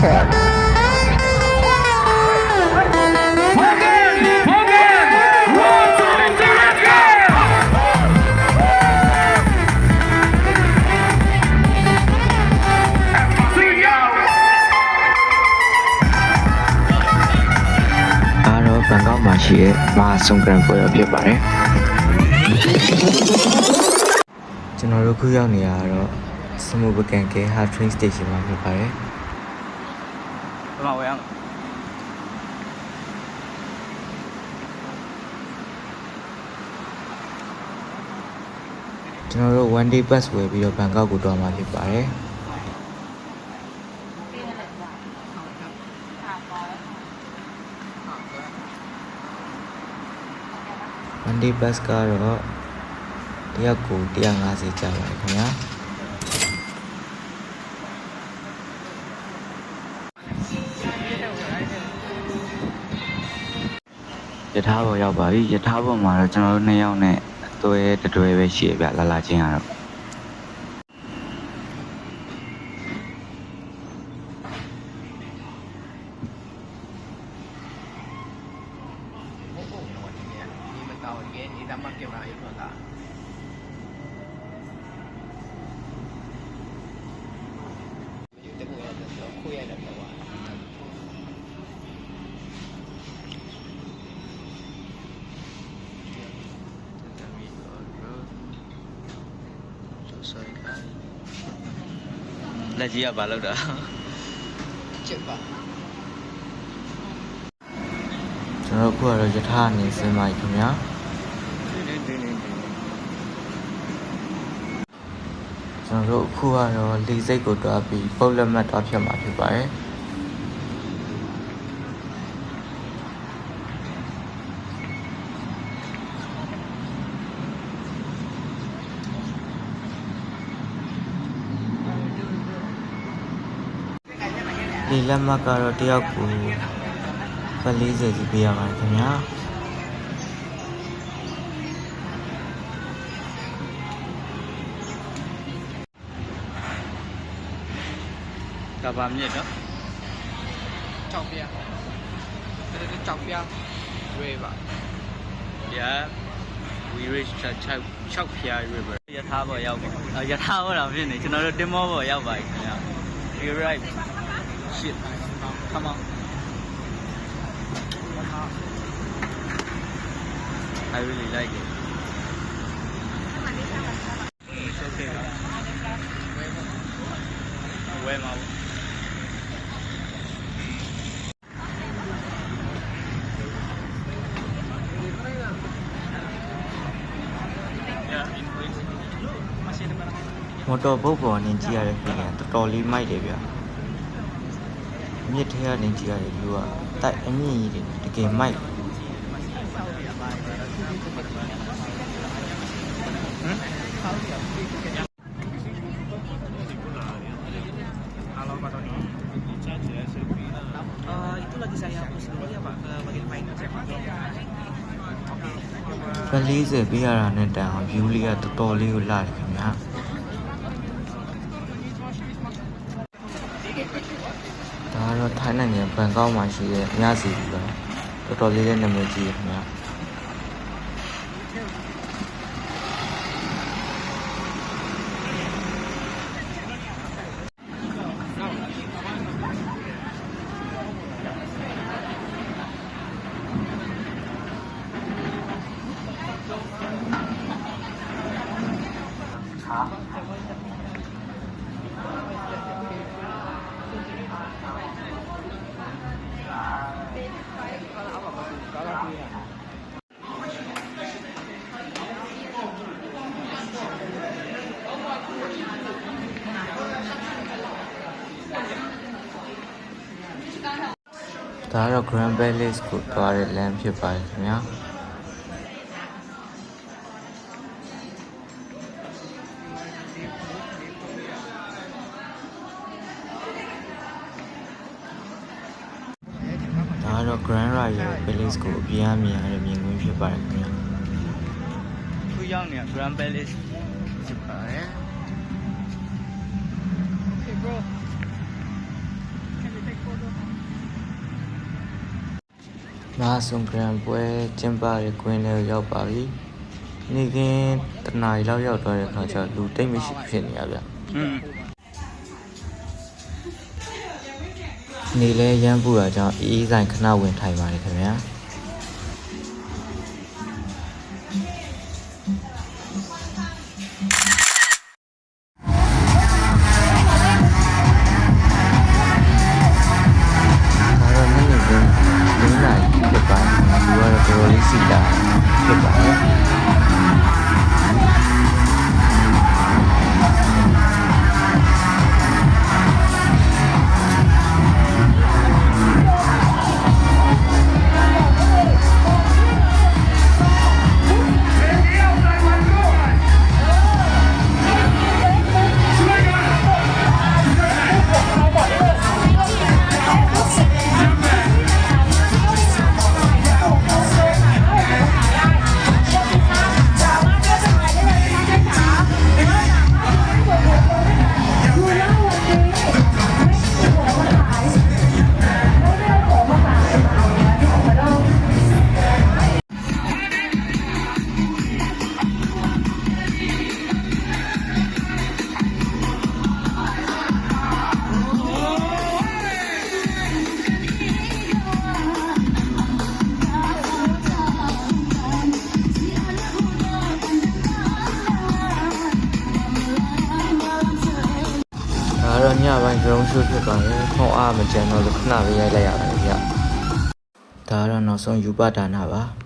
ဘန်ကောက်မှာရှိတဲ့မဟာဆုံဂရန်ပွဲတော်ဖြစ်ပါတယ်ကျွန်တော်တို့ခုရောက်နေရတော့စမူပကန်ကဲဟာ train station မှာဖြစ်ပါတယ်ဘယ်မှာဝယ်ရမလဲကျွန်တော်တို့ one day bus ဝယ်ပြီးတော့ဘန်ကောက်ကိုသွားမှာဖြစ်ပါတယ်one day bus ကတော့တယောက်ကို150ကျပါတယ်ခင်ဗျာယထာဘောရောက်ပါပြီယထာဘောမှာတော့ကျွန်တော်တို့2ယောက်နဲ့တွဲတွဲပဲရှိရဗျလာချင်းရတော့လက်ကြီးကဘာလုပ်တာချစ်ပါကျွန်တော်ခုကတော့ယထာအနေစင်းပါခင်ဗျာကျွန်တော်တို့ခုကတော့လေစိတ်ကိုတွားပြီးပုတ်လက်မှတ်တွားဖြတ်မှာဖြစ်ပါတယ်ဒီလက်မှတ်ကတော့တယောက်ကို40စီပေးရပါတယ်ခင်ဗျာကဘာမြစ်တော့ကြောက်ပြဒါကြောက်ပြရွေးပါ Yeah we reach 6ပြရွေးပါယထာဘောရောက်ပြီယထာဘောတော့ဖြစ်နေကျွန်တော်တို့တင်မောဘောရောက်ပါပြီခင်ဗျာ We right Shit. Come on. I really like it. It's okay. Where am I? Motor boat ပေါ်နေကြည့်ရတဲ့ခင်ဗျာတော်တော်လေးမိုက်တယ်ဗျာမြစ်ထဲကနေကြည့်ရတယ်လူကတိုက်အမြင့်ကြီးတွေတကယ်မိုက်40ပေးရတာနဲ့တန်အောင် view လေးကတော်တော်လေးကိုလာတယ်ခင်ဗျာဒါကတော့ထိုင်းနိုင်ငံဘန်ကောက်မှာရှိတဲ့မြစီဘူးတော့တော်တော်လေးနဲ့နာမည်ကြီးခင်ဗျာဒါကတော့ Grand Palace ကိုသွားတဲ့လမ်းဖြစ်ပါတယ်ခင်ဗျာဒါကတော့ Grand Royal Palace ကိုအပြန်မြင်ရတဲ့မြင်ကွင်းဖြစ်ပါတယ်ခင်ဗျာခုရောက်နေတာ Grand Palace ဖြစ်ပါတယ် Hey bro Can we take နာဆုံဂရန်ပွဲကျင်းပတဲ့ကွင်းထဲကိုရောက်ပါပြီ။နေ့ခင်းတနားရီလောက်ရောက်သွားတဲ့အခါကျလူတိတ်မရှိဖြစ်နေရဗျ။နေလဲရမ်းပူတာကြောင့်အေးဆိုင်ခဏဝင်ထိုင်ပါတယ်ခင်ဗျာ။စီတာဖြစ်ပါတယ်ညပိုင်းဒရုန်းရှိုးဖြစ်သွားတယ်။ဖုန်းအားမကျန်တော့ခဏပဲရိုက်လိုက်ရတယ်ဗျ။ဒါကတော့နောက်ဆုံးယူပဒါနာပါ။